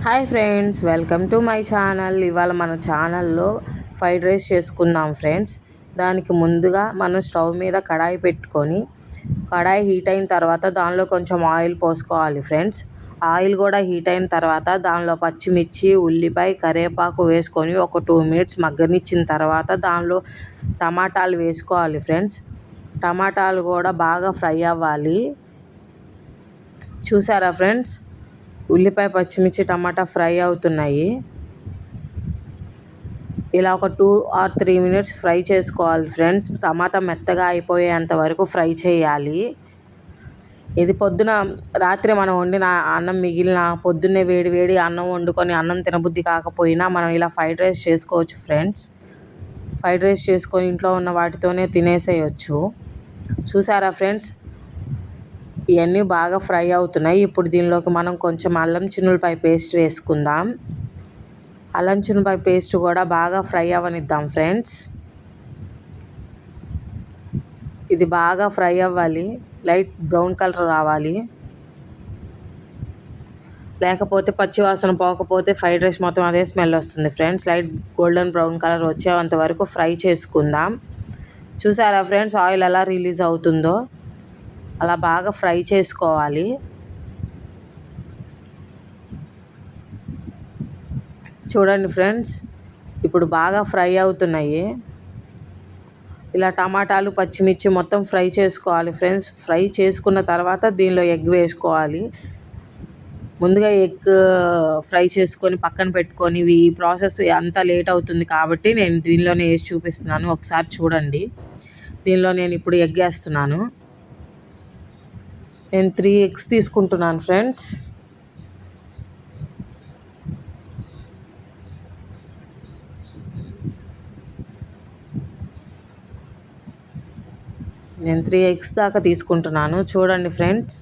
Hi friends, welcome to my channel. ఇవాళ మన ఛానల్లో ఫ్రైడ్ రైస్ చేసుకుందాం ఫ్రెండ్స్. దానికి ముందుగా మనం స్టవ్ మీద కడాయి పెట్టుకొని కడాయి హీట్ అయిన తర్వాత దానిలో కొంచెం ఆయిల్ పోసుకోవాలి ఫ్రెండ్స్. ఆయిల్ కూడా హీట్ అయిన తర్వాత దానిలో పచ్చిమిర్చి, ఉల్లిపాయ, కరివేపాకు వేసుకొని ఒక 2 మినిట్స్ మగ్గనిచ్చిన తర్వాత దానిలో టమాటాలు వేసుకోవాలి ఫ్రెండ్స్. టమాటాలు కూడా బాగా ఫ్రై అవ్వాలి. చూసారా ఫ్రెండ్స్, ఉల్లిపాయ, పచ్చిమిర్చి, టమాటా ఫ్రై అవుతున్నాయి. ఇలా ఒక 2 or 3 మినిట్స్ ఫ్రై చేసుకోవాలి ఫ్రెండ్స్. టమాటా మెత్తగా అయిపోయేంత వరకు ఫ్రై చేయాలి. ఇది రాత్రి మనం వండిన అన్నం మిగిలిన పొద్దున్నే వేడి వేడి అన్నం వండుకొని అన్నం తినబుద్ధి కాకపోయినా మనం ఇలా ఫ్రైడ్ రైస్ చేసుకోవచ్చు ఫ్రెండ్స్. ఫ్రైడ్ రైస్ చేసుకొని ఇంట్లో ఉన్న వాటితోనే తినేసేయచ్చు. చూసారా ఫ్రెండ్స్, ఇవన్నీ బాగా ఫ్రై అవుతున్నాయి. ఇప్పుడు దీనిలోకి మనం కొంచెం అల్లం చిన్నులపాయ పేస్ట్ వేసుకుందాం. అల్లం చిన్నులపాయ పేస్ట్ కూడా బాగా ఫ్రై అవ్వనిద్దాం ఫ్రెండ్స్. ఇది బాగా ఫ్రై అవ్వాలి, లైట్ బ్రౌన్ కలర్ రావాలి. లేకపోతే పచ్చివాసన పోకపోతే ఫ్రైడ్ రైస్ మొత్తం అదే స్మెల్ వస్తుంది friends. Light golden brown colour వచ్చేంత వరకు ఫ్రై చేసుకుందాం. చూసారా ఫ్రెండ్స్, ఆయిల్ ఎలా రిలీజ్ అవుతుందో అలా బాగా ఫ్రై చేసుకోవాలి. చూడండి ఫ్రెండ్స్, ఇప్పుడు బాగా ఫ్రై అవుతున్నాయి. ఇలా టమాటాలు, పచ్చిమిర్చి మొత్తం ఫ్రై చేసుకోవాలి ఫ్రెండ్స్. ఫ్రై చేసుకున్న తర్వాత దీనిలో ఎగ్ వేసుకోవాలి. ముందుగా ఎగ్ ఫ్రై చేసుకొని పక్కన పెట్టుకొని ఈ ప్రాసెస్ అంతా లేట్ అవుతుంది కాబట్టి నేను దీనిలోనే వేసి చూపిస్తున్నాను. ఒకసారి చూడండి. దీనిలో నేను ఇప్పుడు ఎగ్ వేస్తున్నాను. నేను 3 ఎగ్స్ తీసుకుంటున్నాను ఫ్రెండ్స్. నేను 3 ఎగ్స్ దాకా తీసుకుంటున్నాను. చూడండి ఫ్రెండ్స్,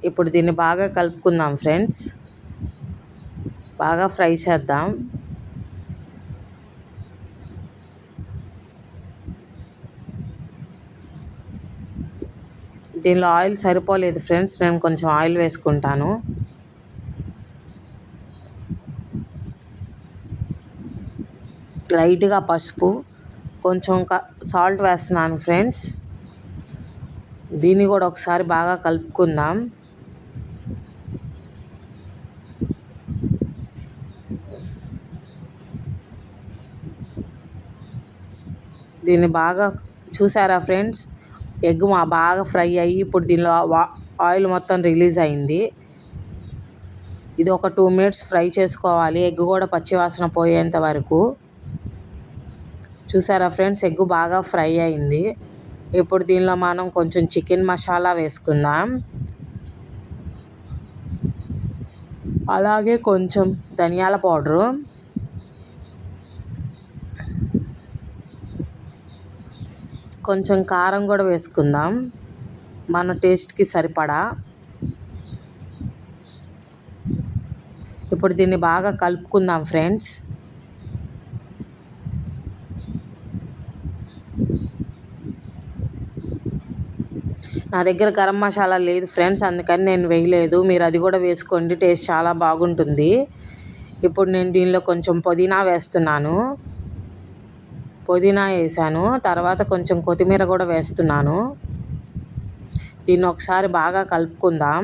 ఇప్పుడు దీన్ని బాగా కలుపుకుందాం ఫ్రెండ్స్. బాగా ఫ్రై చేద్దాం. దీనిలో ఆయిల్ సరిపోలేదు ఫ్రెండ్స్, నేను కొంచెం ఆయిల్ వేసుకుంటాను. లైట్గా పసుపు, కొంచెం సాల్ట్ వేస్తున్నాను ఫ్రెండ్స్. దీన్ని కూడా ఒకసారి బాగా కలుపుకుందాం. దీన్ని బాగా చూసారా ఫ్రెండ్స్, ఎగ్ బాగా ఫ్రై అయ్యి ఇప్పుడు దీనిలో ఆయిల్ మొత్తం రిలీజ్ అయింది. ఇది ఒక 2 మినిట్స్ ఫ్రై చేసుకోవాలి, ఎగ్ కూడా పచ్చివాసన పోయేంత వరకు. చూసారా ఫ్రెండ్స్, ఎగ్ బాగా ఫ్రై అయింది. ఇప్పుడు దీనిలో మనం కొంచెం చికెన్ మసాలా వేసుకుందాం. అలాగే కొంచెం ధనియాల పౌడరు, కొంచెం కారం కూడా వేసుకుందాం మన టేస్ట్కి సరిపడా. ఇప్పుడు దీన్ని బాగా కలుపుకుందాం ఫ్రెండ్స్. నా దగ్గర గరం మసాలా లేదు ఫ్రెండ్స్, అందుకని నేను వేయలేదు. మీరు అది కూడా వేసుకోండి, టేస్ట్ చాలా బాగుంటుంది. ఇప్పుడు నేను దీనిలో కొంచెం పుదీనా వేస్తున్నాను. పుదీనా వేసాను, తర్వాత కొంచెం కొత్తిమీర కూడా వేస్తున్నాను. దీన్ని ఒకసారి బాగా కలుపుకుందాం.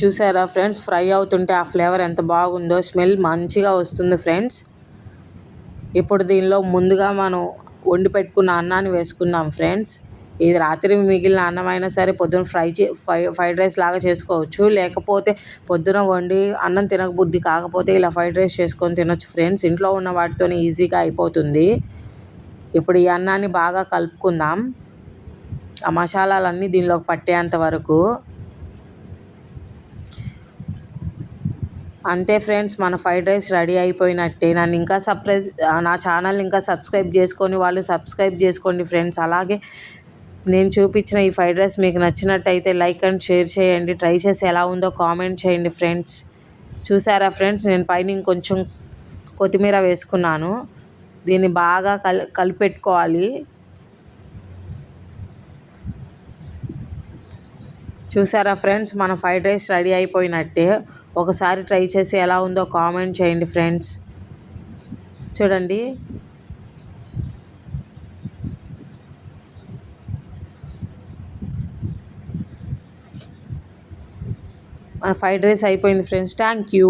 చూసారా ఫ్రెండ్స్, ఫ్రై అవుతుంటే ఆ ఫ్లేవర్ ఎంత బాగుందో, స్మెల్ మంచిగా వస్తుంది ఫ్రెండ్స్. ఇప్పుడు దీనిలో ముందుగా మనం వండి పెట్టుకున్న అన్నాన్ని వేసుకుందాం ఫ్రెండ్స్. ఇది రాత్రి మిగిలిన అన్నమైనా సరే పొద్దున ఫ్రైడ్ రైస్ లాగా చేసుకోవచ్చు. లేకపోతే పొద్దున వండి అన్నం తినబుద్ధి కాకపోతే ఇలా ఫ్రైడ్ రైస్ చేసుకొని తినొచ్చు ఫ్రెండ్స్. ఇంట్లో ఉన్న వాటితోనే ఈజీగా అయిపోతుంది. ఇప్పుడు ఈ అన్నాన్ని బాగా కలుపుకుందాం, ఆ మసాలాలన్నీ దీనిలోకి పట్టేంత వరకు. అంతే ఫ్రెండ్స్, మన ఫ్రైడ్ రైస్ రెడీ అయిపోయినట్టే. నా ఛానల్ ఇంకా సబ్స్క్రైబ్ చేసుకొని వాళ్ళు సబ్స్క్రైబ్ చేసుకోండి ఫ్రెండ్స్. అలాగే నేను చూపించిన ఈ ఫ్రైడ్ రైస్ మీకు నచ్చినట్టయితే లైక్ అండ్ షేర్ చేయండి. ట్రై చేసి ఎలా ఉందో కామెంట్ చేయండి ఫ్రెండ్స్. చూసారా ఫ్రెండ్స్, నేను పైన ఇంకొంచెం కొత్తిమీర వేసుకున్నాను. దీన్ని బాగా కలిపెట్టుకోవాలి. చూసారా ఫ్రెండ్స్, మన ఫ్రైడ్ రైస్ రెడీ అయిపోయినట్టే. ఒకసారి ట్రై చేసి ఎలా ఉందో కామెంట్ చేయండి ఫ్రెండ్స్. చూడండి, మన ఫ్రైడ్ రైస్ అయిపోయింది ఫ్రెండ్స్. Thank you.